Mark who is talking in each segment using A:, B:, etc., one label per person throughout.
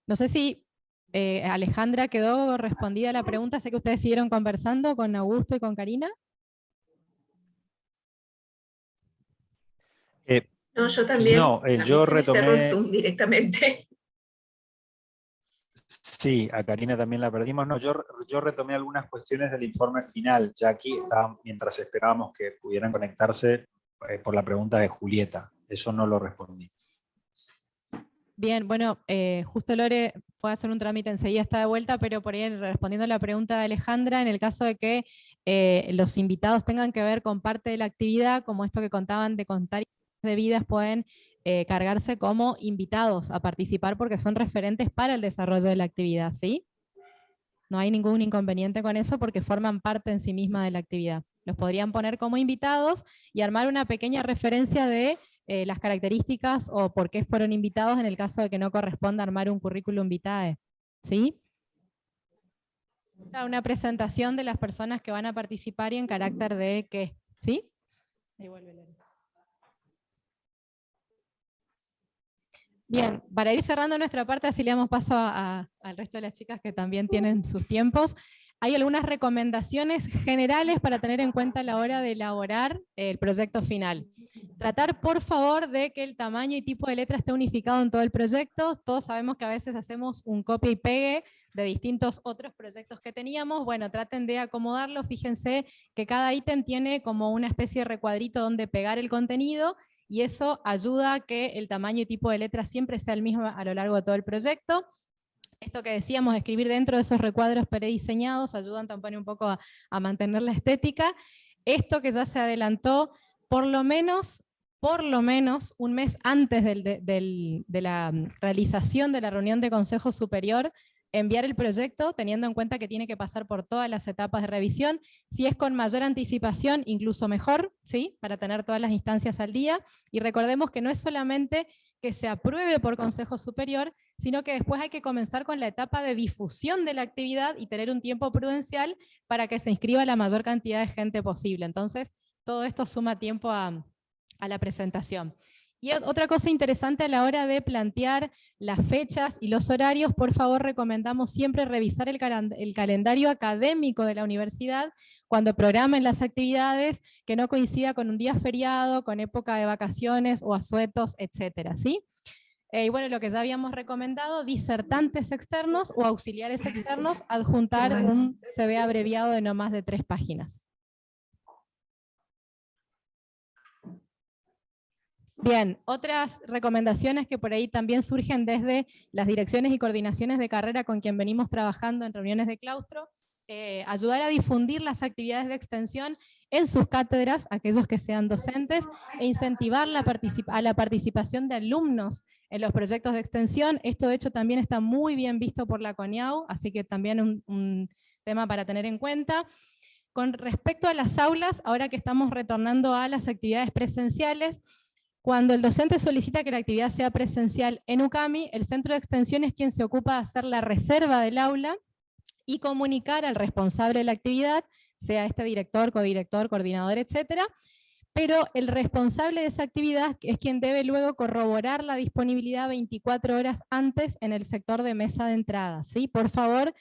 A: No sé si Alejandra quedó respondida la pregunta, sé que ustedes siguieron conversando con Augusto y con Karina.
B: No, yo también,
C: No,
B: a mí
C: yo
B: se me cerró el
C: retomé,
B: Zoom directamente.
C: sí, a Karina también la perdimos. No, yo retomé algunas cuestiones del informe final, ya aquí mientras esperábamos que pudieran conectarse por la pregunta de Julieta. Eso no lo respondí.
A: Bien, bueno, justo Lore fue a hacer un trámite, enseguida está de vuelta, pero por ahí respondiendo a la pregunta de Alejandra, en el caso de que los invitados tengan que ver con parte de la actividad, como esto que contaban de contar de vidas, pueden cargarse como invitados a participar porque son referentes para el desarrollo de la actividad, ¿sí? No hay ningún inconveniente con eso porque forman parte en sí misma de la actividad. Los podrían poner como invitados y armar una pequeña referencia de las características o por qué fueron invitados en el caso de que no corresponda armar un currículum vitae. ¿Sí? Una presentación de las personas que van a participar y en carácter de qué. ¿Sí? Ahí vuelve Lore. Bien, para ir cerrando nuestra parte, así le damos paso al resto de las chicas que también tienen sus tiempos. Hay algunas recomendaciones generales para tener en cuenta a la hora de elaborar el proyecto final. Tratar, por favor, de que el tamaño y tipo de letra esté unificado en todo el proyecto. Todos sabemos que a veces hacemos un copia y pegue de distintos otros proyectos que teníamos. Bueno, traten de acomodarlo. Fíjense que cada ítem tiene como una especie de recuadrito donde pegar el contenido, y eso ayuda a que el tamaño y tipo de letra siempre sea el mismo a lo largo de todo el proyecto. Esto que decíamos, escribir dentro de esos recuadros prediseñados, ayudan también un poco a mantener la estética. Esto que ya se adelantó, por lo menos un mes antes de la realización de la reunión de Consejo Superior, enviar el proyecto, teniendo en cuenta que tiene que pasar por todas las etapas de revisión. Si es con mayor anticipación, incluso mejor, ¿sí? Para tener todas las instancias al día. Y recordemos que no es solamente que se apruebe por Consejo Superior, sino que después hay que comenzar con la etapa de difusión de la actividad y tener un tiempo prudencial para que se inscriba la mayor cantidad de gente posible. Entonces, todo esto suma tiempo a la presentación. Y otra cosa interesante a la hora de plantear las fechas y los horarios, por favor recomendamos siempre revisar el calendario académico de la universidad cuando programen las actividades, que no coincida con un día feriado, con época de vacaciones o asuetos, etcétera, ¿sí? Y bueno, lo que ya habíamos recomendado, disertantes externos o auxiliares externos, adjuntar un CV abreviado de no más de 3 páginas. Bien, otras recomendaciones que por ahí también surgen desde las direcciones y coordinaciones de carrera con quien venimos trabajando en reuniones de claustro, ayudar a difundir las actividades de extensión en sus cátedras, aquellos que sean docentes, e incentivar a la participación de alumnos en los proyectos de extensión. Esto de hecho también está muy bien visto por la CONIAU, así que también un tema para tener en cuenta. Con respecto a las aulas, ahora que estamos retornando a las actividades presenciales, cuando el docente solicita que la actividad sea presencial en UCAMI, el centro de extensión es quien se ocupa de hacer la reserva del aula y comunicar al responsable de la actividad, sea este director, codirector, coordinador, etcétera, pero el responsable de esa actividad es quien debe luego corroborar la disponibilidad 24 horas antes en el sector de mesa de entrada, ¿sí? Por favor,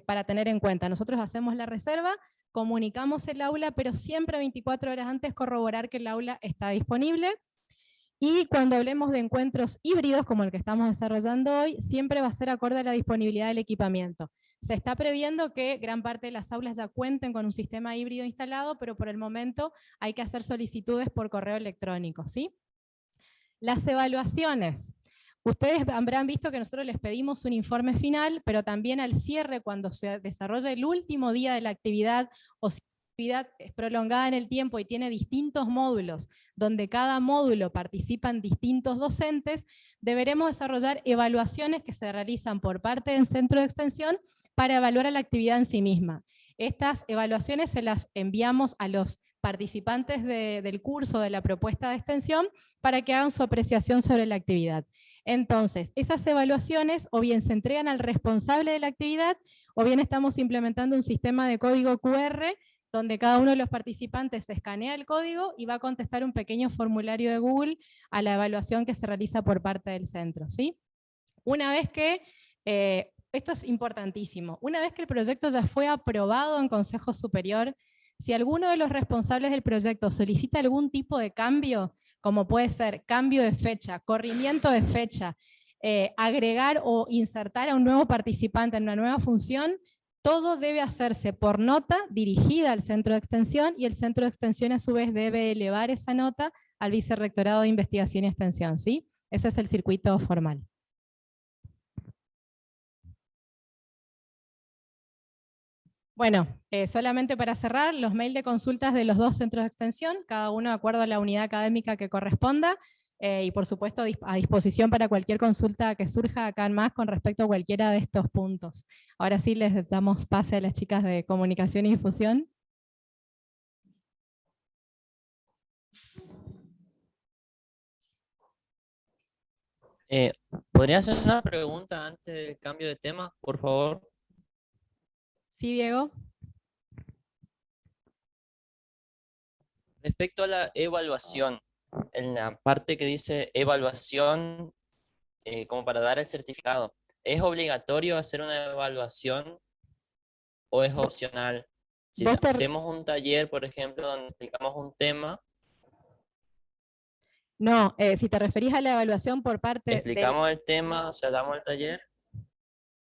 A: para tener en cuenta, nosotros hacemos la reserva, comunicamos el aula, pero siempre 24 horas antes corroborar que el aula está disponible. Y cuando hablemos de encuentros híbridos, como el que estamos desarrollando hoy, siempre va a ser acorde a la disponibilidad del equipamiento. Se está previendo que gran parte de las aulas ya cuenten con un sistema híbrido instalado, pero por el momento hay que hacer solicitudes por correo electrónico, ¿sí? Las evaluaciones. Ustedes habrán visto que nosotros les pedimos un informe final, pero también al cierre, cuando se desarrolla el último día de la actividad, o si la actividad es prolongada en el tiempo y tiene distintos módulos, donde cada módulo participan distintos docentes, deberemos desarrollar evaluaciones que se realizan por parte del centro de extensión para evaluar a la actividad en sí misma. Estas evaluaciones se las enviamos a los participantes del curso de la propuesta de extensión para que hagan su apreciación sobre la actividad. Entonces, esas evaluaciones o bien se entregan al responsable de la actividad, o bien estamos implementando un sistema de código QR, donde cada uno de los participantes se escanea el código y va a contestar un pequeño formulario de Google a la evaluación que se realiza por parte del centro, ¿sí? Una vez que Esto es importantísimo. Una vez que el proyecto ya fue aprobado en Consejo Superior, si alguno de los responsables del proyecto solicita algún tipo de cambio, como puede ser cambio de fecha, corrimiento de fecha, agregar o insertar a un nuevo participante en una nueva función, todo debe hacerse por nota dirigida al centro de extensión, y el centro de extensión a su vez debe elevar esa nota al Vicerrectorado de Investigación y Extensión, ¿sí? Ese es el circuito formal. Bueno, solamente para cerrar, los mails de consultas de los dos centros de extensión, cada uno de acuerdo a la unidad académica que corresponda, y por supuesto a disposición para cualquier consulta que surja acá en más con respecto a cualquiera de estos puntos. Ahora sí les damos pase a las chicas de comunicación y difusión.
D: ¿Podría hacer una pregunta antes del cambio de tema, por favor?
A: Sí, Diego.
D: Respecto a la evaluación, en la parte que dice evaluación, como para dar el certificado, ¿es obligatorio hacer una evaluación o es opcional? Si hacemos un taller, por ejemplo, donde explicamos un tema.
A: No, si te referís a la evaluación por parte
D: explicamos el tema, o sea, damos el taller.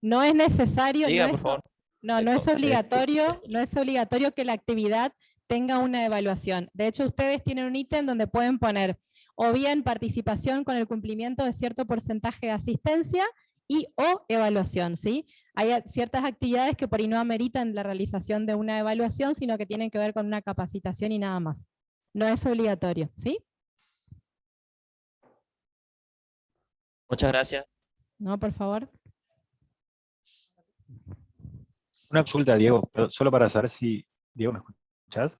A: No es necesario,
D: Diga, por favor.
A: no es obligatorio, no es obligatorio que la actividad tenga una evaluación. De hecho, ustedes tienen un ítem donde pueden poner o bien participación con el cumplimiento de cierto porcentaje de asistencia y o evaluación, ¿sí? Hay ciertas actividades que por ahí no ameritan la realización de una evaluación, sino que tienen que ver con una capacitación y nada más. No es obligatorio, ¿sí?
D: Muchas gracias.
A: No, por favor.
C: Una consulta, Diego, pero solo para saber si... Diego, ¿me escuchás?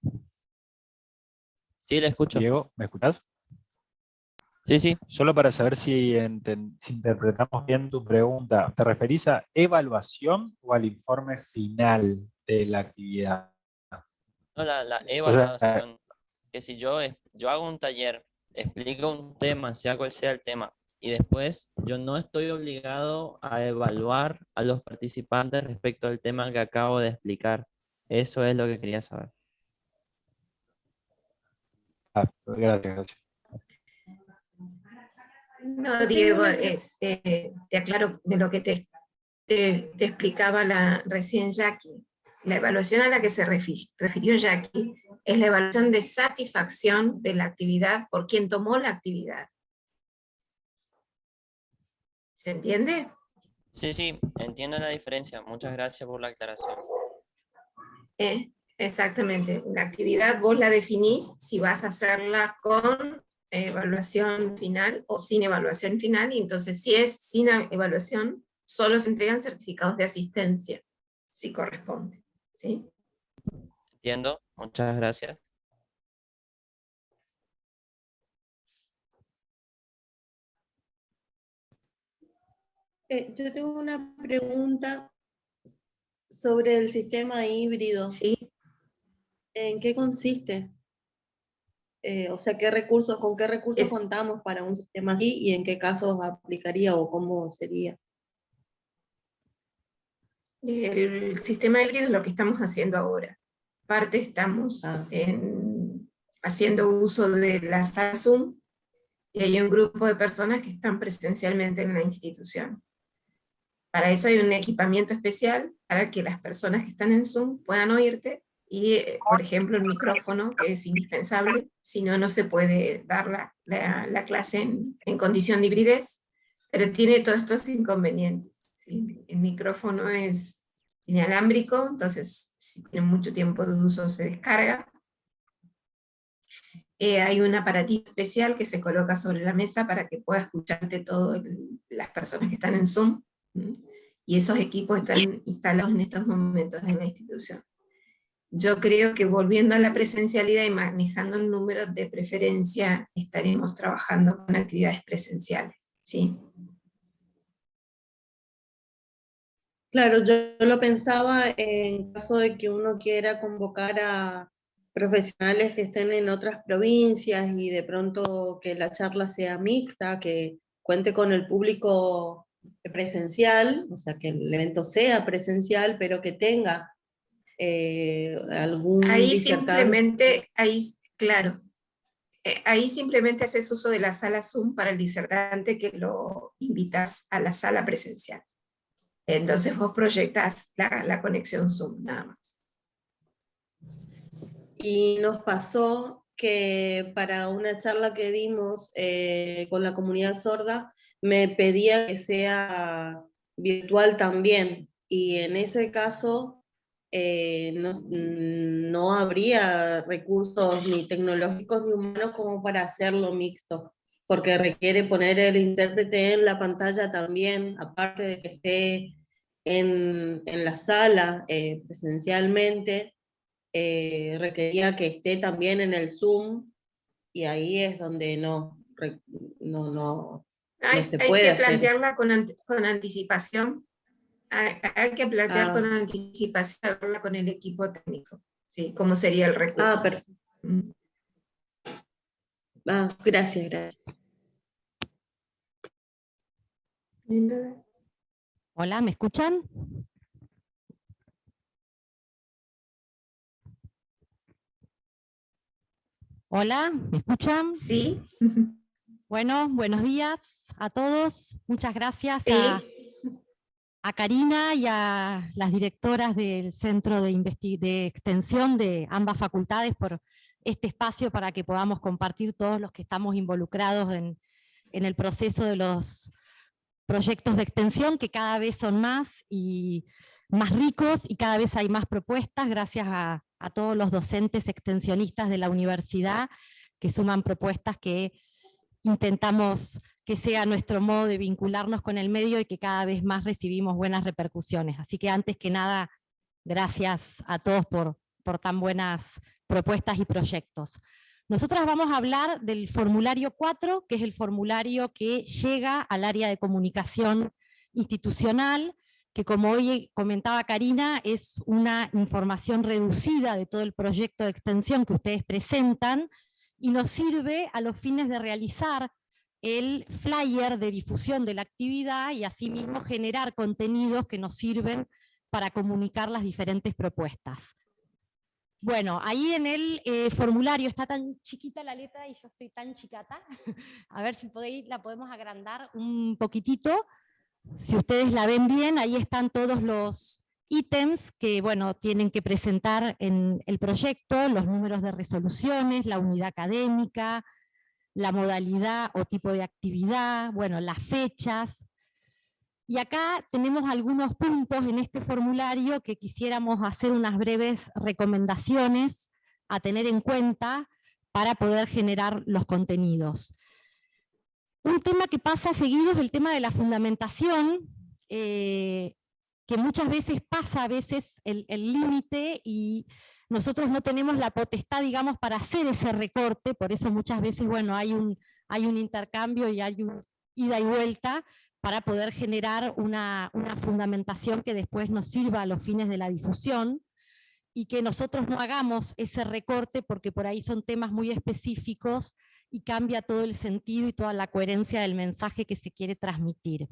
D: Sí, le escucho.
C: Diego, ¿me escuchás?
D: Sí, sí.
C: Solo para saber si interpretamos bien tu pregunta. ¿Te referís a evaluación o al informe final de la actividad?
D: No, la
C: O sea,
D: evaluación. Que si yo hago un taller, explico un tema, sea cual sea el tema, y después yo no estoy obligado a evaluar a los participantes respecto al tema que acabo de explicar. Eso es lo que quería saber.
C: gracias.
B: No, Diego, te aclaro de lo que te explicaba recién Jackie. La evaluación a la que se refirió Jackie es la evaluación de satisfacción de la actividad por quien tomó la actividad. ¿Se entiende?
D: Sí, sí, entiendo la diferencia. Muchas gracias por la aclaración.
B: Exactamente. La actividad vos la definís si vas a hacerla con evaluación final o sin evaluación final, y entonces si es sin evaluación, solo se entregan certificados de asistencia, si corresponde. ¿Sí?
D: Entiendo, muchas gracias.
E: Yo tengo una pregunta sobre el sistema híbrido.
B: ¿Sí?
E: ¿En qué consiste? O sea, ¿con qué recursos contamos para un sistema así y en qué casos aplicaría o cómo sería?
B: El sistema híbrido es lo que estamos haciendo ahora. Parte estamos haciendo uso de la sala Zoom, y hay un grupo de personas que están presencialmente en la institución. Para eso hay un equipamiento especial para que las personas que están en Zoom puedan oírte, y por ejemplo el micrófono, que es indispensable, si no, no se puede dar la clase en condición de hibridez, pero tiene todos estos inconvenientes, ¿sí? El micrófono es inalámbrico, entonces si tiene mucho tiempo de uso se descarga. Hay un aparatito especial que se coloca sobre la mesa para que pueda escucharte todas las personas que están en Zoom, y esos equipos están instalados en estos momentos en la institución. Yo creo que volviendo a la presencialidad y manejando el número de preferencia, estaremos trabajando con actividades presenciales, ¿sí?
E: Claro, yo lo pensaba en caso de que uno quiera convocar a profesionales que estén en otras provincias y de pronto que la charla sea mixta, que cuente con el público presencial, o sea, que el evento sea presencial, pero que tenga algún
B: Ahí
E: disertante.
B: simplemente, claro, ahí simplemente haces uso de la sala Zoom para el disertante que lo invitas a la sala presencial. Entonces vos proyectas la conexión Zoom, nada más.
E: Y nos pasó que para una charla que dimos con la comunidad sorda, me pedía que sea virtual también. Y en ese caso no habría recursos ni tecnológicos ni humanos como para hacerlo mixto, porque requiere poner el intérprete en la pantalla también, aparte de que esté en la sala presencialmente. Requería que esté también en el Zoom, y ahí es donde no se
B: Hay
E: puede
B: que
E: hacer.
B: plantearla con anticipación. Hay que plantear con
E: Ah,
B: anticipación, hablarla con el equipo técnico, ¿sí? ¿Cómo sería el recurso?
E: perfecto. Gracias.
F: Hola, ¿me escuchan? Hola, ¿me escuchan?
B: Sí.
F: Bueno, buenos días a todos. Muchas gracias
B: Sí.
F: a Karina y a las directoras del Centro de Extensión de ambas facultades por este espacio para que podamos compartir todos los que estamos involucrados en el proceso de los proyectos de extensión, que cada vez son más y más ricos y cada vez hay más propuestas gracias a todos los docentes extensionistas de la universidad que suman propuestas que intentamos que sea nuestro modo de vincularnos con el medio y que cada vez más recibimos buenas repercusiones. Así que antes que nada, gracias a todos por tan buenas propuestas y proyectos. Nosotras vamos a hablar del formulario 4, que es el formulario que llega al área de comunicación institucional, que como hoy comentaba Karina, es una información reducida de todo el proyecto de extensión que ustedes presentan, y nos sirve a los fines de realizar el flyer de difusión de la actividad y asimismo generar contenidos que nos sirven para comunicar las diferentes propuestas. Bueno, ahí en el formulario está tan chiquita la letra y yo estoy tan chicata. A ver si la podemos agrandar un poquitito. Si ustedes la ven bien, ahí están todos los ítems que tienen que presentar en el proyecto, los números de resoluciones, la unidad académica, la modalidad o tipo de actividad, las fechas. Y acá tenemos algunos puntos en este formulario que quisiéramos hacer unas breves recomendaciones a tener en cuenta para poder generar los contenidos. Un tema que pasa seguido es el tema de la fundamentación, que muchas veces pasa el límite y nosotros no tenemos la potestad, digamos, para hacer ese recorte, por eso muchas veces, hay un intercambio y hay un ida y vuelta para poder generar una fundamentación que después nos sirva a los fines de la difusión, y que nosotros no hagamos ese recorte porque por ahí son temas muy específicos y cambia todo el sentido y toda la coherencia del mensaje que se quiere transmitir.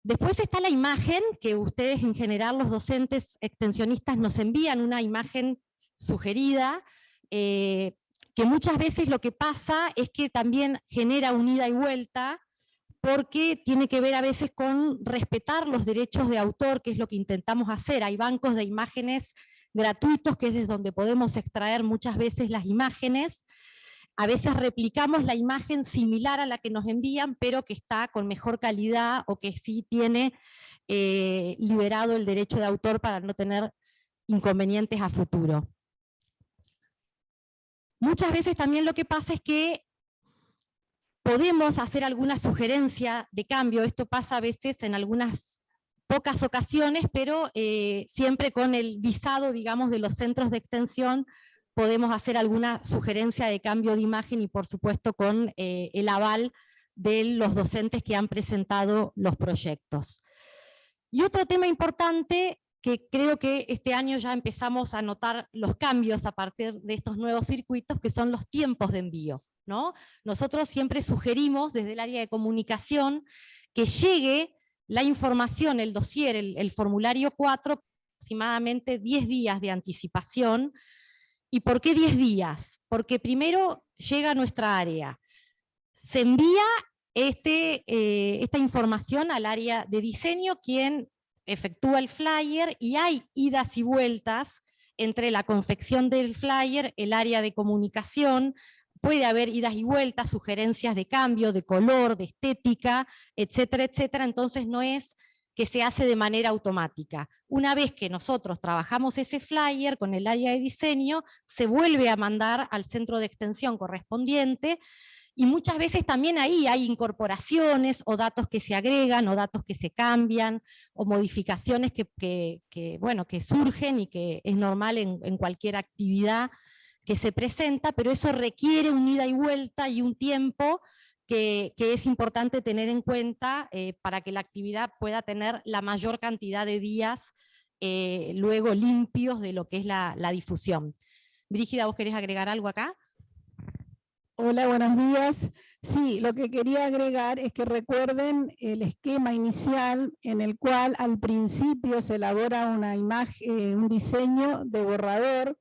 F: Después está la imagen, que ustedes en general, los docentes extensionistas, nos envían una imagen sugerida, que muchas veces lo que pasa es que también genera un ida y vuelta, porque tiene que ver a veces con respetar los derechos de autor, que es lo que intentamos hacer. Hay bancos de imágenes gratuitos, que es desde donde podemos extraer muchas veces las imágenes. A veces replicamos la imagen similar a la que nos envían, pero que está con mejor calidad o que sí tiene liberado el derecho de autor para no tener inconvenientes a futuro. Muchas veces también lo que pasa es que podemos hacer alguna sugerencia de cambio. Esto pasa a veces en algunas pocas ocasiones, pero siempre con el visado, digamos, de los centros de extensión, podemos hacer alguna sugerencia de cambio de imagen y por supuesto con el aval de los docentes que han presentado los proyectos. Y otro tema importante, que creo que este año ya empezamos a notar los cambios a partir de estos nuevos circuitos, que son los tiempos de envío, ¿no? Nosotros siempre sugerimos desde el área de comunicación que llegue la información, el dossier, el formulario 4, aproximadamente 10 días de anticipación. ¿Y por qué 10 días? Porque primero llega a nuestra área, se envía esta información al área de diseño, quien efectúa el flyer, y hay idas y vueltas entre la confección del flyer, el área de comunicación, puede haber idas y vueltas, sugerencias de cambio, de color, de estética, etcétera, etcétera. Entonces no es que se hace de manera automática. Una vez que nosotros trabajamos ese flyer con el área de diseño, se vuelve a mandar al centro de extensión correspondiente, y muchas veces también ahí hay incorporaciones o datos que se agregan o datos que se cambian o modificaciones que surgen y que es normal en cualquier actividad que se presenta, pero eso requiere un ida y vuelta y un tiempo que es importante tener en cuenta para que la actividad pueda tener la mayor cantidad de días luego limpios de lo que es la difusión. Brígida, ¿vos querés agregar algo acá?
G: Hola, buenos días. Sí, lo que quería agregar es que recuerden el esquema inicial en el cual al principio se elabora una imagen, un diseño de borrador,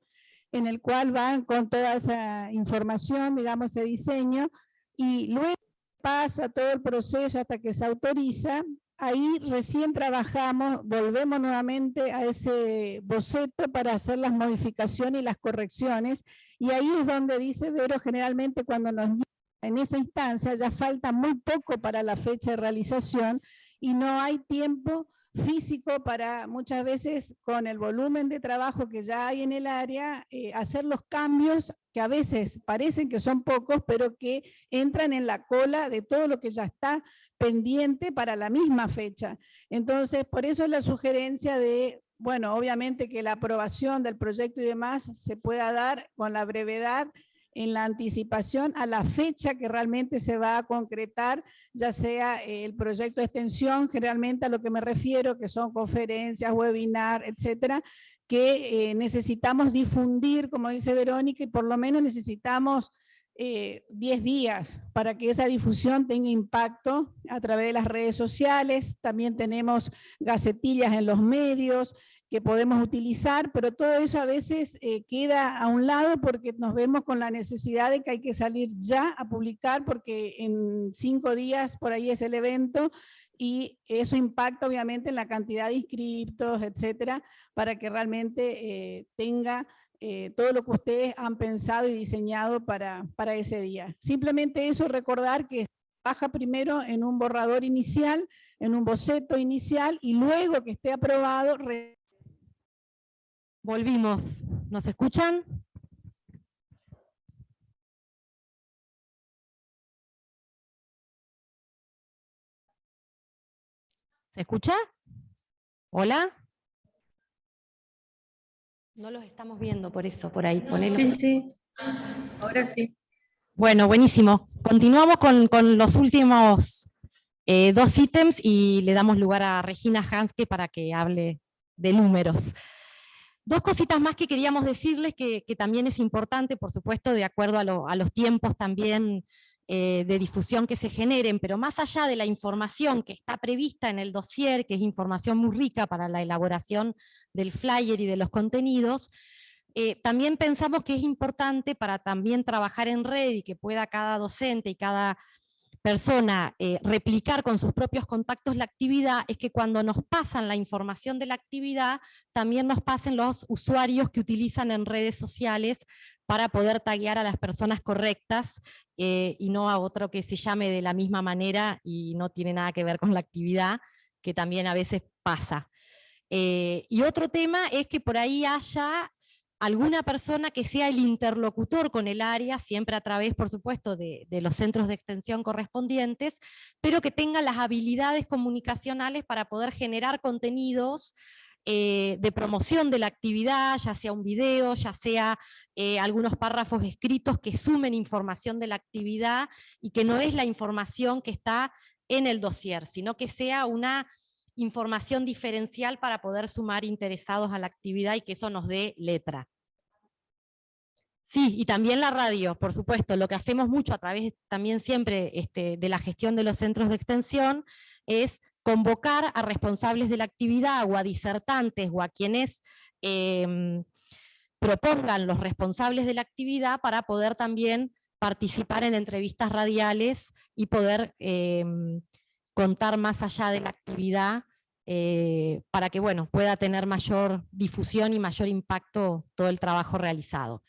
G: en el cual van con toda esa información, digamos, ese diseño, y luego pasa todo el proceso hasta que se autoriza. Ahí recién trabajamos, volvemos nuevamente a ese boceto para hacer las modificaciones y las correcciones, y ahí es donde dice Vero, generalmente cuando nos llega en esa instancia ya falta muy poco para la fecha de realización y no hay tiempo físico para muchas veces con el volumen de trabajo que ya hay en el área, hacer los cambios que a veces parecen que son pocos, pero que entran en la cola de todo lo que ya está pendiente para la misma fecha. Entonces, por eso es la sugerencia de, bueno, obviamente que la aprobación del proyecto y demás se pueda dar con la brevedad en la anticipación a la fecha que realmente se va a concretar, ya sea el proyecto de extensión, generalmente a lo que me refiero, que son conferencias, webinar, etcétera, que necesitamos difundir, como dice Verónica, y por lo menos necesitamos 10 días para que esa difusión tenga impacto a través de las redes sociales. También tenemos gacetillas en los medios que podemos utilizar, pero todo eso a veces queda a un lado porque nos vemos con la necesidad de que hay que salir ya a publicar porque en 5 días por ahí es el evento y eso impacta obviamente en la cantidad de inscriptos, etcétera, para que realmente tenga todo lo que ustedes han pensado y diseñado para ese día. Simplemente eso, recordar que trabaja primero en un borrador inicial, en un boceto inicial, y luego que esté aprobado...
F: Volvimos. ¿Nos escuchan? ¿Se escucha? ¿Hola? No los estamos viendo por eso, por ahí. Ponelo.
E: Sí, sí. Ahora sí.
F: Bueno, buenísimo. Continuamos con los últimos 2 ítems y le damos lugar a Regina Hanske para que hable de números. 2 cositas más que queríamos decirles que también es importante, por supuesto, de acuerdo a los tiempos también de difusión que se generen, pero más allá de la información que está prevista en el dossier, que es información muy rica para la elaboración del flyer y de los contenidos, también pensamos que es importante para también trabajar en red y que pueda cada docente y cada persona replicar con sus propios contactos la actividad, es que cuando nos pasan la información de la actividad, también nos pasen los usuarios que utilizan en redes sociales para poder taguear a las personas correctas y no a otro que se llame de la misma manera y no tiene nada que ver con la actividad, que también a veces pasa. Y otro tema es que por ahí haya alguna persona que sea el interlocutor con el área, siempre a través, por supuesto, de los centros de extensión correspondientes, pero que tenga las habilidades comunicacionales para poder generar contenidos de promoción de la actividad, ya sea un video, ya sea algunos párrafos escritos que sumen información de la actividad y que no es la información que está en el dossier, sino que sea una información diferencial para poder sumar interesados a la actividad y que eso nos dé letra. Sí, y también la radio, por supuesto, lo que hacemos mucho a través también siempre de la gestión de los centros de extensión, es convocar a responsables de la actividad o a disertantes o a quienes propongan los responsables de la actividad para poder también participar en entrevistas radiales y poder contar más allá de la actividad para que bueno, pueda tener mayor difusión y mayor impacto todo el trabajo realizado.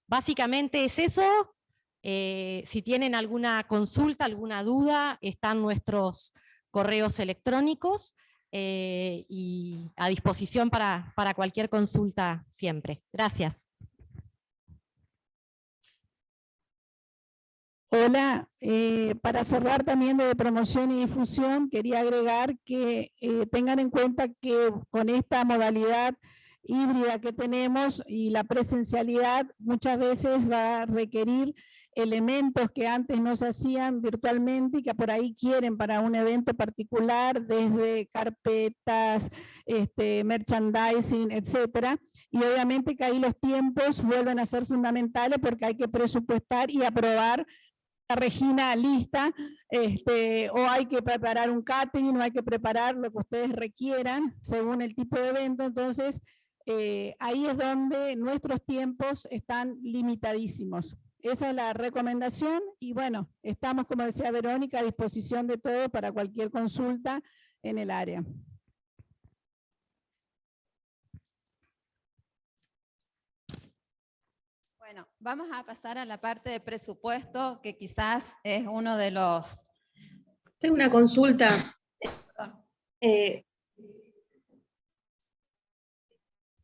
F: Básicamente es eso. Si tienen alguna consulta, alguna duda, están nuestros correos electrónicos y a disposición para cualquier consulta siempre. Gracias.
G: Hola, para cerrar también de promoción y difusión, quería agregar que tengan en cuenta que con esta modalidad híbrida que tenemos y la presencialidad muchas veces va a requerir elementos que antes no se hacían virtualmente y que por ahí quieren para un evento particular, desde carpetas, merchandising, etcétera. Y obviamente que ahí los tiempos vuelven a ser fundamentales porque hay que presupuestar y aprobar la Regina lista, o hay que preparar un catering, o hay que preparar lo que ustedes requieran según el tipo de evento. Entonces, ahí es donde nuestros tiempos están limitadísimos. Esa es la recomendación y bueno, estamos, como decía Verónica, a disposición de todos para cualquier consulta en el área.
H: Bueno, vamos a pasar a la parte de presupuesto, que quizás es uno de los...
E: Tengo una consulta.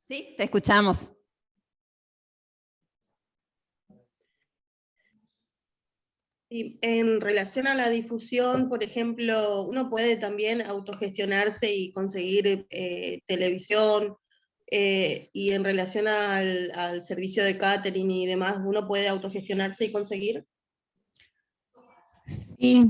H: Sí, te escuchamos.
E: Y en relación a la difusión, por ejemplo, uno puede también autogestionarse y conseguir televisión, y en relación al servicio de catering y demás, ¿uno puede autogestionarse y conseguir?
G: Sí,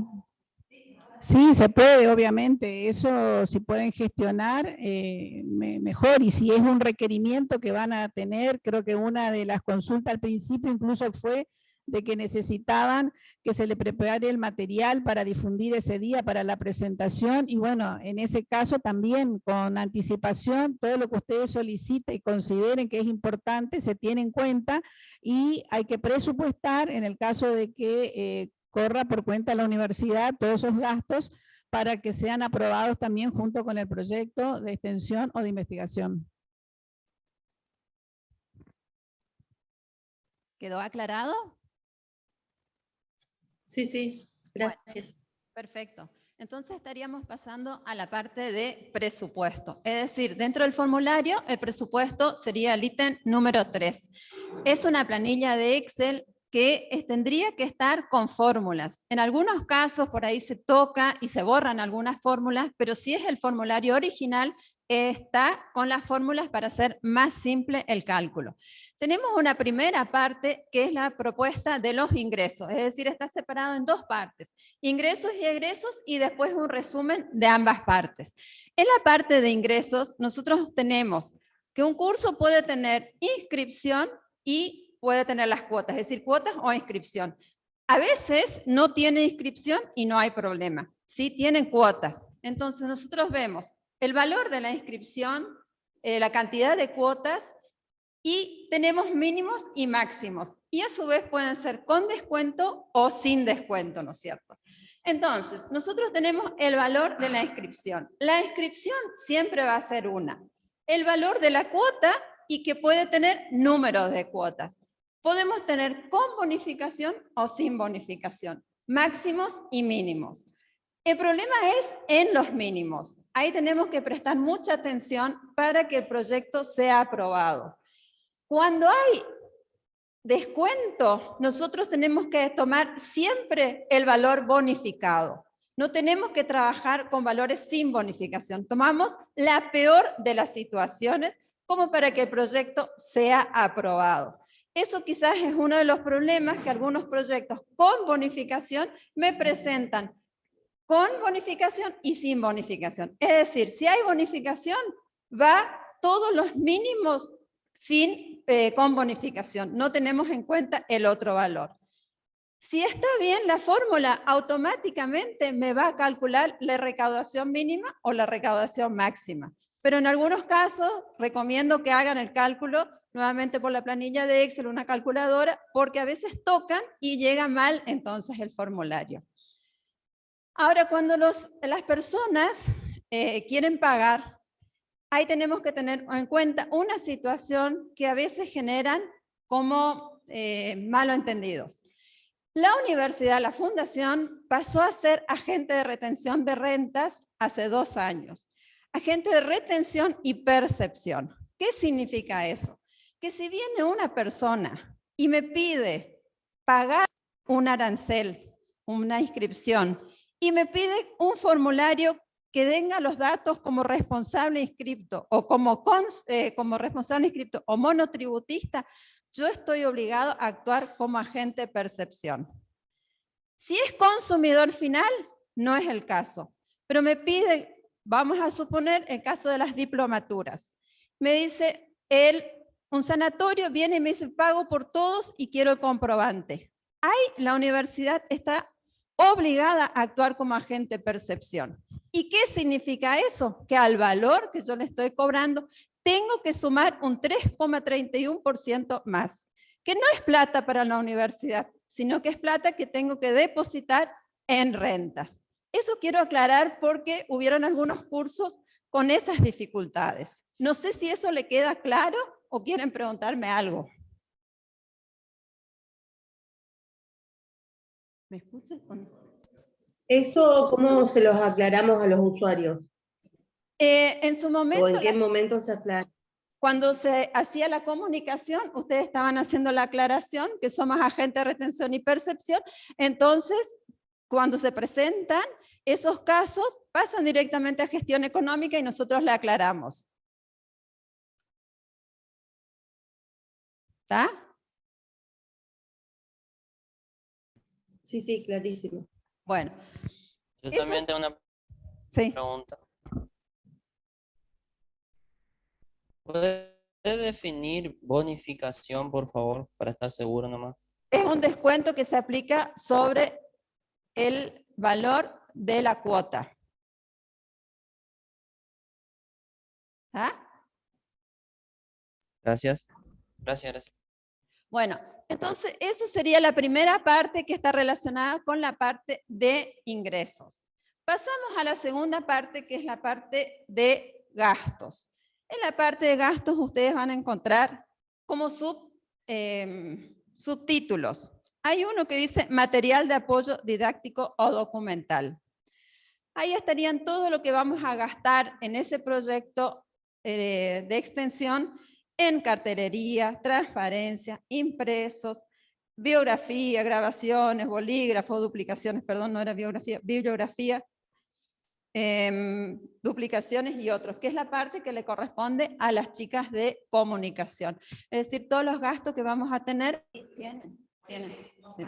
G: sí, se puede, obviamente. Eso, si pueden gestionar, mejor. Y si es un requerimiento que van a tener, creo que una de las consultas al principio incluso fue de que necesitaban que se le prepare el material para difundir ese día para la presentación, y bueno, en ese caso también con anticipación, todo lo que ustedes soliciten y consideren que es importante se tiene en cuenta, y hay que presupuestar en el caso de que corra por cuenta de la universidad todos esos gastos para que sean aprobados también junto con el proyecto de extensión o de investigación.
H: ¿Quedó aclarado?
E: Sí, sí, gracias.
H: Bueno, perfecto. Entonces estaríamos pasando a la parte de presupuesto. Es decir, dentro del formulario, el presupuesto sería el ítem número 3. Es una planilla de Excel que tendría que estar con fórmulas. En algunos casos por ahí se toca y se borran algunas fórmulas, pero si es el formulario original, está con las fórmulas para hacer más simple el cálculo. Tenemos una primera parte que es la propuesta de los ingresos, es decir, está separado en dos partes, ingresos y egresos, y después un resumen de ambas partes. En la parte de ingresos, nosotros tenemos que un curso puede tener inscripción y puede tener las cuotas, es decir, cuotas o inscripción. A veces no tiene inscripción y no hay problema, sí tienen cuotas. Entonces nosotros vemos el valor de la inscripción, la cantidad de cuotas, y tenemos mínimos y máximos. Y a su vez pueden ser con descuento o sin descuento, ¿no es cierto? Entonces, nosotros tenemos el valor de la inscripción. La inscripción siempre va a ser una. El valor de la cuota, y que puede tener números de cuotas. Podemos tener con bonificación o sin bonificación, máximos y mínimos. El problema es en los mínimos. Ahí tenemos que prestar mucha atención para que el proyecto sea aprobado. Cuando hay descuento, nosotros tenemos que tomar siempre el valor bonificado. No tenemos que trabajar con valores sin bonificación. Tomamos la peor de las situaciones como para que el proyecto sea aprobado. Eso quizás es uno de los problemas que algunos proyectos con bonificación me presentan con bonificación y sin bonificación. Es decir, si hay bonificación, va todos los mínimos con bonificación. No tenemos en cuenta el otro valor. Si está bien la fórmula, automáticamente me va a calcular la recaudación mínima o la recaudación máxima. Pero en algunos casos recomiendo que hagan el cálculo nuevamente por la planilla de Excel, una calculadora, porque a veces tocan y llega mal entonces el formulario. Ahora, cuando las personas quieren pagar, ahí tenemos que tener en cuenta una situación que a veces generan como malos entendidos. La universidad, la fundación, pasó a ser agente de retención de rentas hace 2 años. Agente de retención y percepción. ¿Qué significa eso? Que si viene una persona y me pide pagar un arancel, una inscripción, y me pide un formulario que tenga los datos como responsable inscripto o como responsable inscripto o monotributista, yo estoy obligado a actuar como agente de percepción. Si es consumidor final, no es el caso, pero me pide, vamos a suponer el caso de las diplomaturas. Me dice, un sanatorio viene y me dice, pago por todos y quiero el comprobante. Ahí la universidad está obligada a actuar como agente de percepción. ¿Y qué significa eso? Que al valor que yo le estoy cobrando, tengo que sumar un 3,31% más, que no es plata para la universidad, sino que es plata que tengo que depositar en rentas. Eso quiero aclarar porque hubieron algunos cursos con esas dificultades. No sé si eso le queda claro o quieren preguntarme algo. ¿Me escuchan o no?
E: ¿Eso cómo se los aclaramos a los usuarios?
H: En su momento,
E: ¿O en qué momento se aclara?
H: cuando se hacía la comunicación, ustedes estaban haciendo la aclaración que somos agentes de retención y percepción, entonces cuando se presentan esos casos, pasan directamente a gestión económica y nosotros le aclaramos. ¿Está?
E: Sí, clarísimo.
H: Bueno.
D: Yo también tengo una pregunta. ¿Puede definir bonificación, por favor, para estar seguro nomás?
H: Es un descuento que se aplica sobre el valor de la cuota. ¿Ah?
D: Gracias. Gracias.
H: Bueno, entonces esa sería la primera parte que está relacionada con la parte de ingresos. Pasamos a la segunda parte, que es la parte de gastos. En la parte de gastos ustedes van a encontrar como subtítulos. Hay uno que dice material de apoyo didáctico o documental. Ahí estarían todo lo que vamos a gastar en ese proyecto de extensión en cartelería, transparencia, impresos, biografía, grabaciones, bolígrafos, duplicaciones, perdón, no era biografía, bibliografía, duplicaciones y otros, que es la parte que le corresponde a las chicas de comunicación. Es decir, todos los gastos que vamos a tener, tienen. Sí.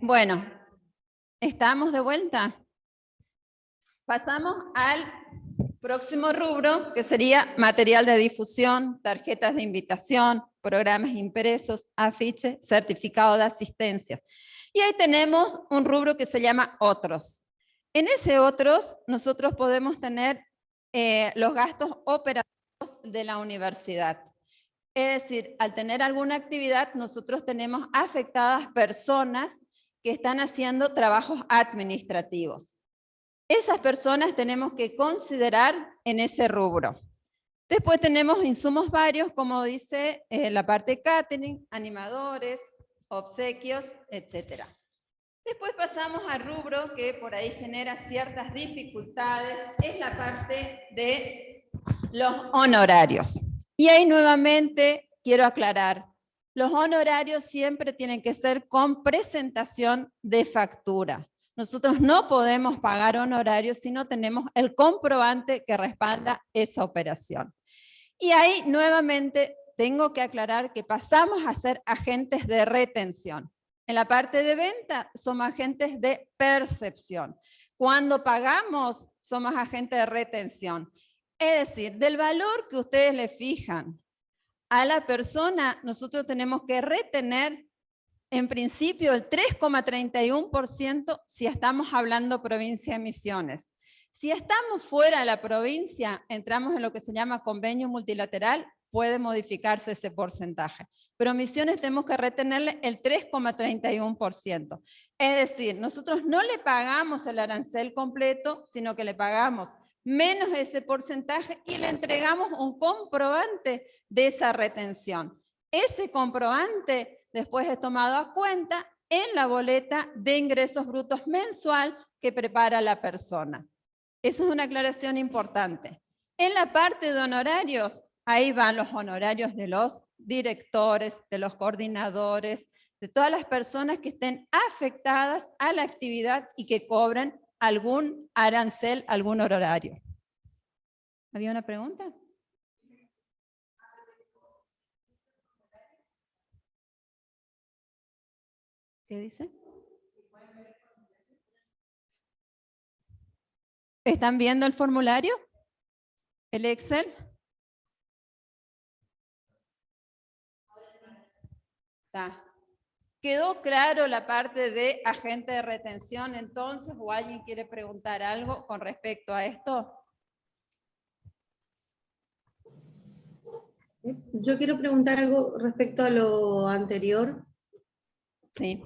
H: Bueno, ¿estamos de vuelta? Pasamos al próximo rubro, que sería material de difusión, tarjetas de invitación, programas impresos, afiches, certificado de asistencias. Y ahí tenemos un rubro que se llama otros. En ese otros, nosotros podemos tener los gastos operativos de la universidad. Es decir, al tener alguna actividad, nosotros tenemos afectadas personas que están haciendo trabajos administrativos. Esas personas tenemos que considerar en ese rubro. Después tenemos insumos varios, como dice la parte catering, animadores, obsequios, etc. Después pasamos al rubro que por ahí genera ciertas dificultades, es la parte de los honorarios. Y ahí nuevamente quiero aclarar, los honorarios siempre tienen que ser con presentación de factura. Nosotros no podemos pagar honorarios si no tenemos el comprobante que respalda esa operación. Y ahí nuevamente tengo que aclarar que pasamos a ser agentes de retención. En la parte de venta somos agentes de percepción. Cuando pagamos somos agentes de retención. Es decir, del valor que ustedes le fijan a la persona, nosotros tenemos que retener en principio el 3,31% si estamos hablando provincia de Misiones. Si estamos fuera de la provincia, entramos en lo que se llama convenio multilateral, puede modificarse ese porcentaje. Pero Misiones tenemos que retenerle el 3,31%. Es decir, nosotros no le pagamos el arancel completo, sino que le pagamos menos ese porcentaje y le entregamos un comprobante de esa retención. Ese comprobante después es tomado a cuenta en la boleta de ingresos brutos mensual que prepara la persona. Esa es una aclaración importante. En la parte de honorarios, ahí van los honorarios de los directores, de los coordinadores, de todas las personas que estén afectadas a la actividad y que cobran algún arancel, algún honorario. ¿Había una pregunta? ¿Qué dice? ¿Están viendo el formulario? ¿El Excel? Está. ¿Quedó claro la parte de agente de retención entonces? ¿O alguien quiere preguntar algo con respecto a esto?
E: Yo quiero preguntar algo respecto a lo anterior.
H: Sí.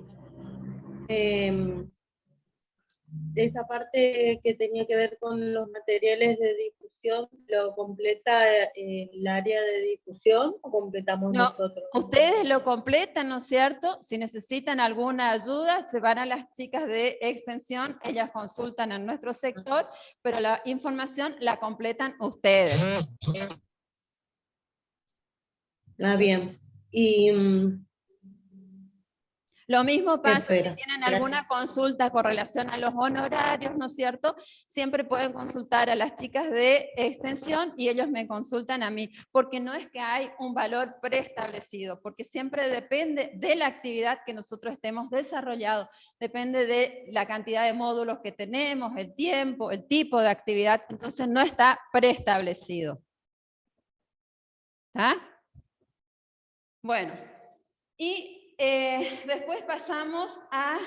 E: Esa parte que tenía que ver con los materiales de difusión, ¿lo completa el área de difusión o completamos
H: No,
E: nosotros?
H: ustedes lo completan, ¿no es cierto? Si necesitan alguna ayuda, se van a las chicas de extensión, ellas consultan en nuestro sector, pero la información la completan ustedes.
E: Ah, bien. Y
H: lo mismo pasa
E: eso
H: si
E: era.
H: tienen
E: Gracias.
H: alguna consulta con relación a los honorarios, ¿no es cierto? Siempre pueden consultar a las chicas de extensión y ellos me consultan a mí, porque no es que hay un valor preestablecido, porque siempre depende de la actividad que nosotros estemos desarrollando, depende de la cantidad de módulos que tenemos, el tiempo, el tipo de actividad, entonces no está preestablecido. ¿Ah? Bueno, y después pasamos a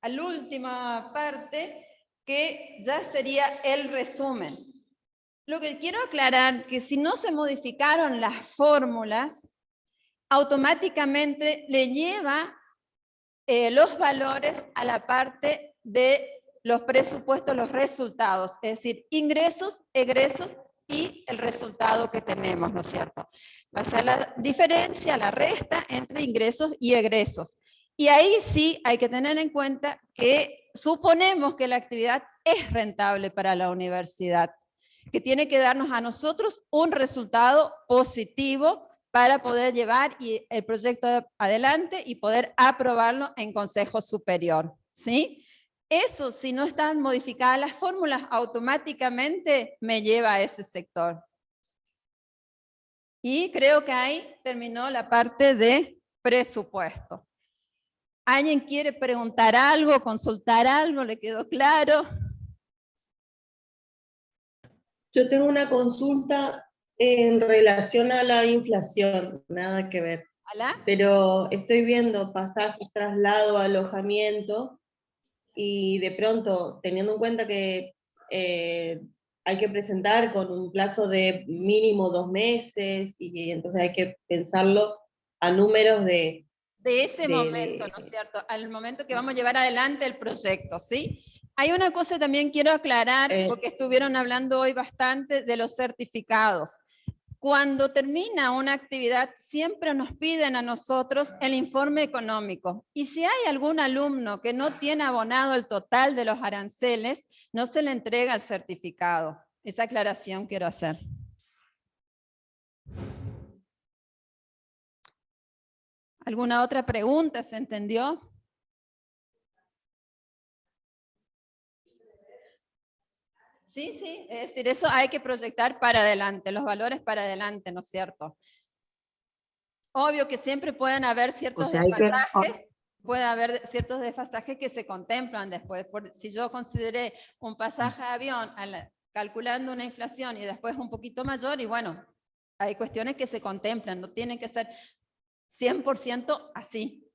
H: la última parte, que ya sería el resumen. Lo que quiero aclarar, que si no se modificaron las fórmulas, automáticamente le lleva los valores a la parte de los presupuestos, los resultados, es decir, ingresos, egresos y el resultado que tenemos, ¿no es cierto? Va a ser la diferencia, la resta entre ingresos y egresos. Y ahí sí hay que tener en cuenta que suponemos que la actividad es rentable para la universidad, que tiene que darnos a nosotros un resultado positivo para poder llevar el proyecto adelante y poder aprobarlo en Consejo Superior, ¿sí? Eso, si no están modificadas las fórmulas, automáticamente me lleva a ese sector. Y creo que ahí terminó la parte de presupuesto. ¿Alguien quiere preguntar algo, consultar algo? ¿Le quedó claro?
E: Yo tengo una consulta en relación a la inflación, nada que ver.
H: ¿Hola?
E: Pero estoy viendo pasajes, traslado, alojamiento, y de pronto, teniendo en cuenta que hay que presentar con un plazo de mínimo 2 meses, y entonces hay que pensarlo a números de
H: ese momento, ¿no es cierto? Al momento que vamos a llevar adelante el proyecto, ¿sí? Hay una cosa también quiero aclarar, porque estuvieron hablando hoy bastante de los certificados. Cuando termina una actividad, siempre nos piden a nosotros el informe económico. Y si hay algún alumno que no tiene abonado el total de los aranceles, no se le entrega el certificado. Esa aclaración quiero hacer. ¿Alguna otra pregunta? ¿Se entendió? Sí, sí, es decir, eso hay que proyectar para adelante, los valores para adelante, ¿no es cierto? Obvio que siempre pueden haber ciertos desfasajes, puede haber ciertos desfasajes que se contemplan después. Si yo consideré un pasaje de avión calculando una inflación y después un poquito mayor, y bueno, Hay cuestiones que se contemplan, no tienen que ser 100% así.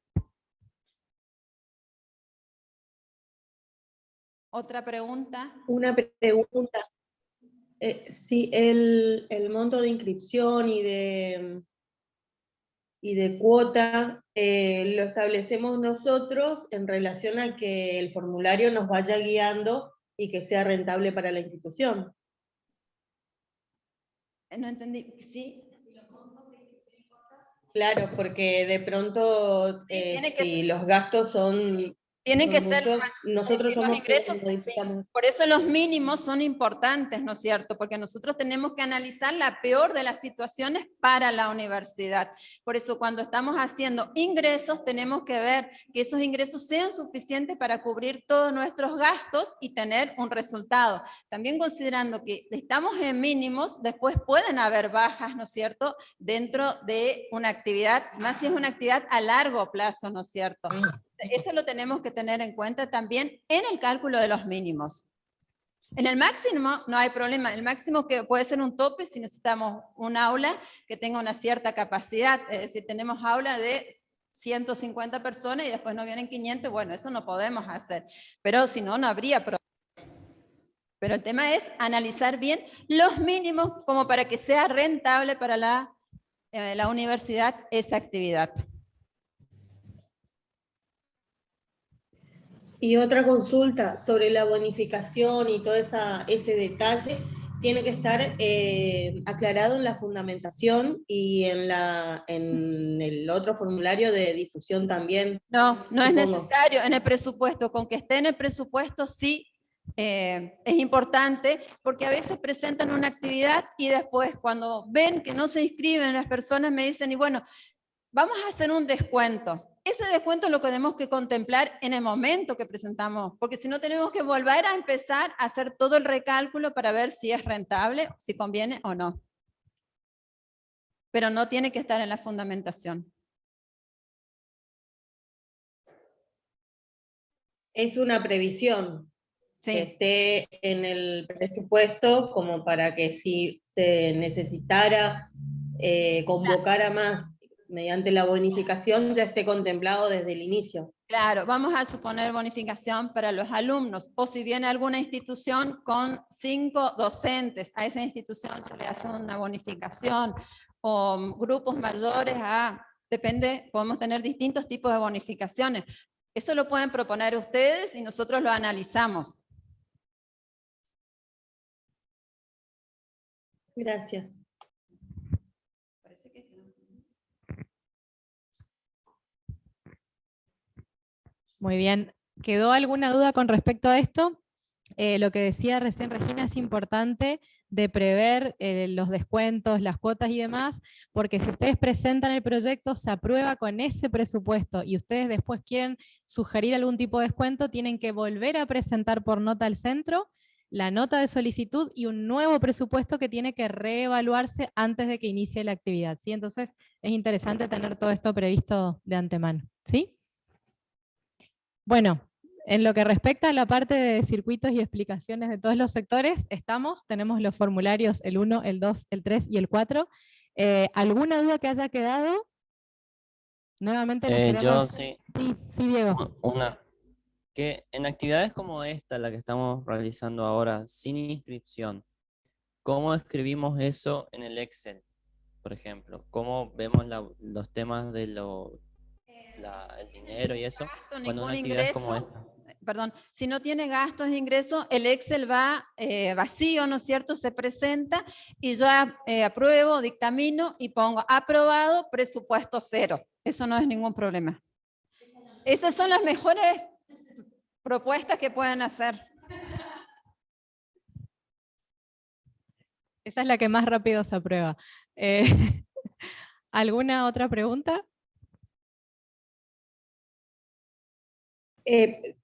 H: ¿Otra pregunta?
E: Una pregunta. Sí, el monto de inscripción y de cuota lo establecemos nosotros en relación a que el formulario nos vaya guiando y que sea rentable para la institución.
H: No entendí, ¿sí?
E: Claro, porque de pronto
H: tiene que
E: si los gastos son
H: Tienen que ser,
E: muchos, nosotros
H: es decir, los
E: somos
H: ingresos,
E: quienes modificamos.
H: sí. Por eso los mínimos son importantes, ¿no es cierto? Porque nosotros tenemos que analizar la peor de las situaciones para la universidad. Por eso cuando estamos haciendo ingresos, tenemos que ver que esos ingresos sean suficientes para cubrir todos nuestros gastos y tener un resultado. También considerando que estamos en mínimos, después pueden haber bajas, ¿no es cierto? Dentro de una actividad, más si es una actividad a largo plazo, ¿no es cierto? Eso lo tenemos que tener en cuenta también en el cálculo de los mínimos. En el máximo no hay problema, el máximo que puede ser un tope si necesitamos un aula que tenga una cierta capacidad, es decir, tenemos aula de 150 personas y después nos vienen 500, bueno, eso no podemos hacer, pero si no, no habría problema. Pero el tema es analizar bien los mínimos como para que sea rentable para la universidad esa actividad.
E: Y otra consulta sobre la bonificación y todo ese detalle, tiene que estar aclarado en la fundamentación y en el otro formulario de difusión también.
H: No, no es
E: supongo.
H: necesario en el presupuesto, con que esté en el presupuesto sí es importante, porque a veces presentan una actividad y después cuando ven que no se inscriben las personas me dicen, y bueno, vamos a hacer un descuento. Ese descuento lo tenemos que contemplar en el momento que presentamos, porque si no tenemos que volver a empezar a hacer todo el recálculo para ver si es rentable, si conviene o no. Pero no tiene que estar en la fundamentación.
E: Es una previsión
H: Sí.
E: que esté en el presupuesto como para que si se necesitara convocar a más mediante la bonificación ya esté contemplado desde el inicio.
H: Claro, vamos a suponer bonificación para los alumnos, o si viene alguna institución con 5 docentes, a esa institución se le hace una bonificación, o grupos mayores, depende, podemos tener distintos tipos de bonificaciones. Eso lo pueden proponer ustedes y nosotros lo analizamos.
E: Gracias.
A: Muy bien. ¿Quedó alguna duda con respecto a esto? Lo que decía recién Regina es importante de prever los descuentos, las cuotas y demás, porque si ustedes presentan el proyecto, se aprueba con ese presupuesto y ustedes después quieren sugerir algún tipo de descuento, tienen que volver a presentar por nota al centro la nota de solicitud y un nuevo presupuesto que tiene que reevaluarse antes de que inicie la actividad, ¿sí? Entonces es interesante tener todo esto previsto de antemano, ¿sí? Bueno, en lo que respecta a la parte de circuitos y explicaciones de todos los sectores, tenemos los formularios el 1, el 2, el 3 y el 4. ¿Alguna duda que haya quedado? Nuevamente les queremos...
D: Yo sí.
A: Sí, Diego.
D: Que en actividades como esta, la que estamos realizando ahora, sin inscripción, ¿cómo escribimos eso en el Excel, por ejemplo? ¿Cómo vemos los temas de el dinero y eso? Cuando una actividad es como esta.
H: Perdón, si no tiene gastos e ingresos, el Excel va vacío, ¿no es cierto? Se presenta y yo apruebo, dictamino y pongo aprobado, presupuesto 0. Eso no es ningún problema. Esas son las mejores propuestas que pueden hacer.
A: Esa es la que más rápido se aprueba. ¿Alguna otra pregunta?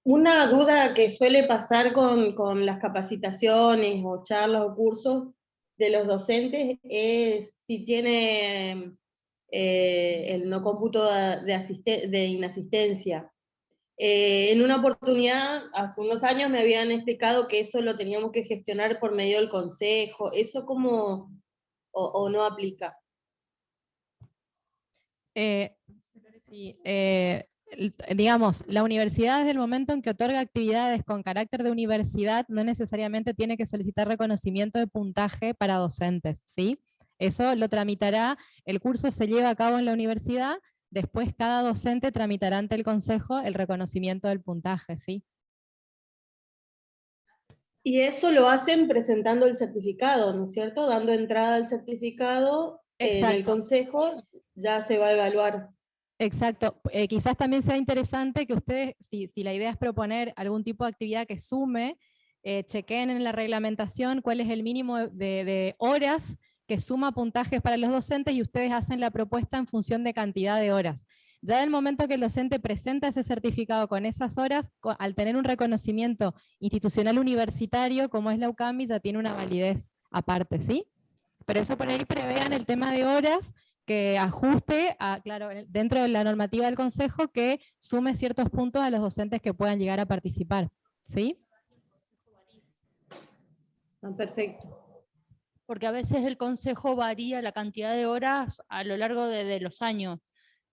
E: Una duda que suele pasar con las capacitaciones o charlas o cursos de los docentes es si tiene el no cómputo de inasistencia. En una oportunidad, hace unos años, me habían explicado que eso lo teníamos que gestionar por medio del consejo. ¿Eso cómo o no aplica.
A: Sí, digamos, la universidad desde el momento en que otorga actividades con carácter de universidad no necesariamente tiene que solicitar reconocimiento de puntaje para docentes, ¿sí? Eso lo tramitará, el curso se lleva a cabo en la universidad, después cada docente tramitará ante el consejo el reconocimiento del puntaje, ¿sí?
E: Y eso lo hacen presentando el certificado, ¿no es cierto? Dando entrada al certificado en el
A: Exacto.
E: consejo, ya se va a evaluar.
A: Exacto. Quizás también sea interesante que ustedes, si la idea es proponer algún tipo de actividad que sume, chequeen en la reglamentación cuál es el mínimo de horas que suma puntajes para los docentes y ustedes hacen la propuesta en función de cantidad de horas. Ya del momento que el docente presenta ese certificado con esas horas, al tener un reconocimiento institucional universitario como es la UCAMI, ya tiene una validez aparte, ¿sí? Pero eso por ahí prevean el tema de horas que ajuste, claro, dentro de la normativa del Consejo, que sume ciertos puntos a los docentes que puedan llegar a participar, ¿sí?
E: Perfecto.
I: Porque a veces el consejo varía la cantidad de horas a lo largo de los años.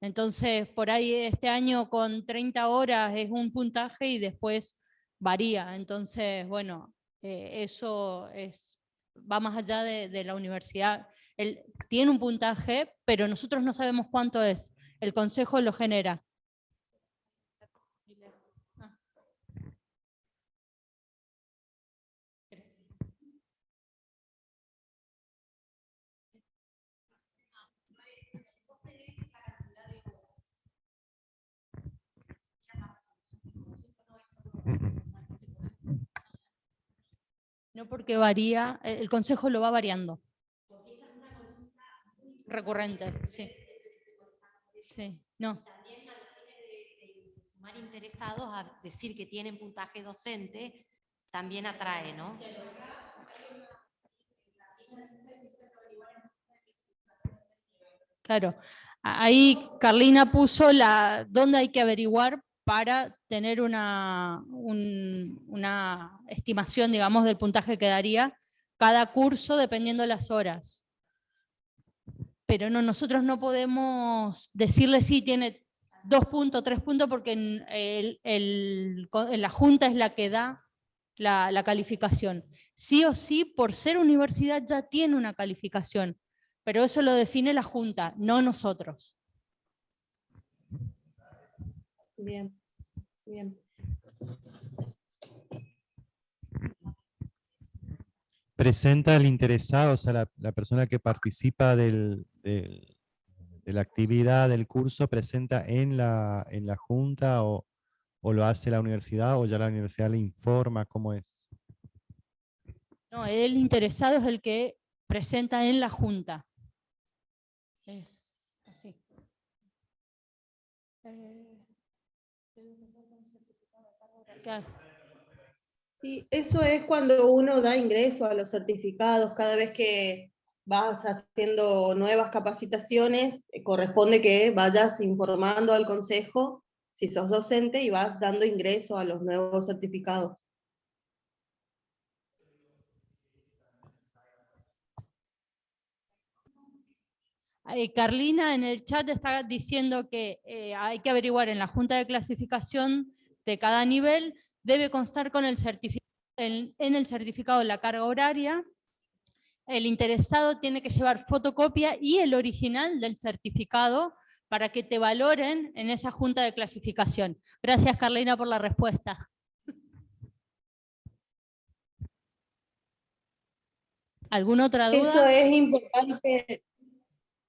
I: Entonces, por ahí este año con 30 horas es un puntaje y después varía. Entonces, bueno, eso va más allá de la universidad. Él tiene un puntaje, pero nosotros no sabemos cuánto es. El consejo lo genera. No, porque varía, el consejo lo va variando. Recurrente, sí. Sí, no.
F: También a los fines de sumar interesados a decir que tienen puntaje docente, también atrae, ¿no?
I: Claro. Ahí Carlina puso dónde hay que averiguar para tener una estimación, digamos, del puntaje que daría cada curso dependiendo de las horas. Pero no, nosotros no podemos decirle si tiene 2 puntos, 3 puntos, porque la Junta es la que da la calificación. Sí o sí, por ser universidad ya tiene una calificación, pero eso lo define la Junta, no nosotros.
E: Bien, bien.
J: Presenta al interesado, o sea, la persona que participa de la actividad del curso, presenta en la junta o lo hace la universidad o ya la universidad le informa cómo es.
I: No, el interesado es el que presenta en la Junta. Es así. Claro.
E: Sí, eso es cuando uno da ingreso a los certificados, cada vez que vas haciendo nuevas capacitaciones, corresponde que vayas informando al consejo si sos docente y vas dando ingreso a los nuevos certificados.
I: Carlina en el chat está diciendo que hay que averiguar en la Junta de Clasificación de cada nivel, debe constar con el certificado, en el certificado la carga horaria. El interesado tiene que llevar fotocopia y el original del certificado para que te valoren en esa Junta de Clasificación. Gracias, Carlina, por la respuesta. ¿Alguna otra duda?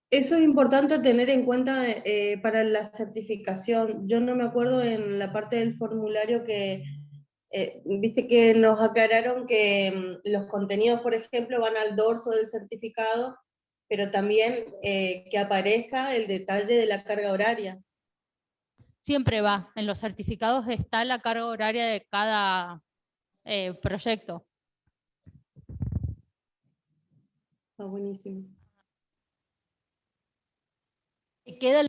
E: Eso es importante tener en cuenta para la certificación. Yo no me acuerdo en la parte del formulario que, viste que nos aclararon que los contenidos, por ejemplo, van al dorso del certificado, pero también que aparezca el detalle de la carga horaria.
I: Siempre va, en los certificados está la carga horaria de cada proyecto.
E: Está buenísimo.
I: Queda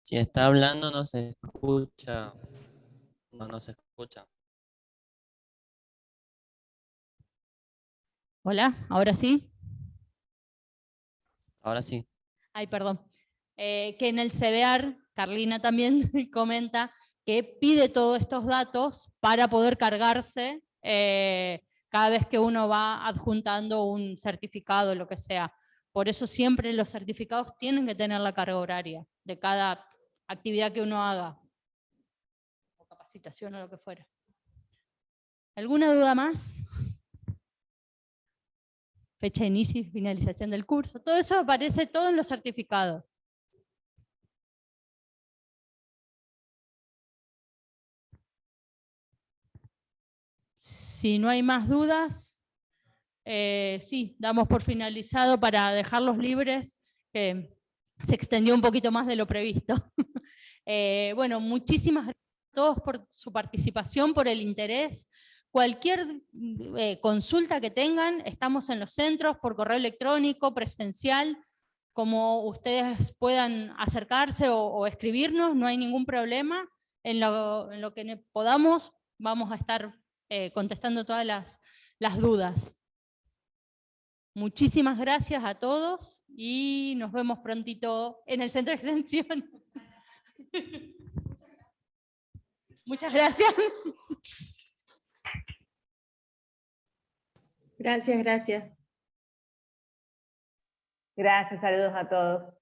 D: Si está hablando no se escucha. No se escucha.
I: Hola, ¿ahora sí?
D: Ahora sí.
I: Ay, perdón. Que en el CBR, Carlina también comenta que pide todos estos datos para poder cargarse cada vez que uno va adjuntando un certificado, lo que sea. Por eso siempre los certificados tienen que tener la carga horaria de cada actividad que uno haga, o capacitación o lo que fuera. ¿Alguna duda más? Fecha de inicio y finalización del curso. Todo eso aparece todo en los certificados. Si no hay más dudas, sí, damos por finalizado para dejarlos libres, que se extendió un poquito más de lo previsto. Bueno, muchísimas gracias a todos por su participación, por el interés. Cualquier consulta que tengan, estamos en los centros, por correo electrónico, presencial, como ustedes puedan acercarse o escribirnos, no hay ningún problema. En lo que podamos, vamos a estar contestando todas las dudas. Muchísimas gracias a todos y nos vemos prontito en el centro de extensión. Muchas gracias.
E: Gracias, gracias.
K: Gracias, saludos a todos.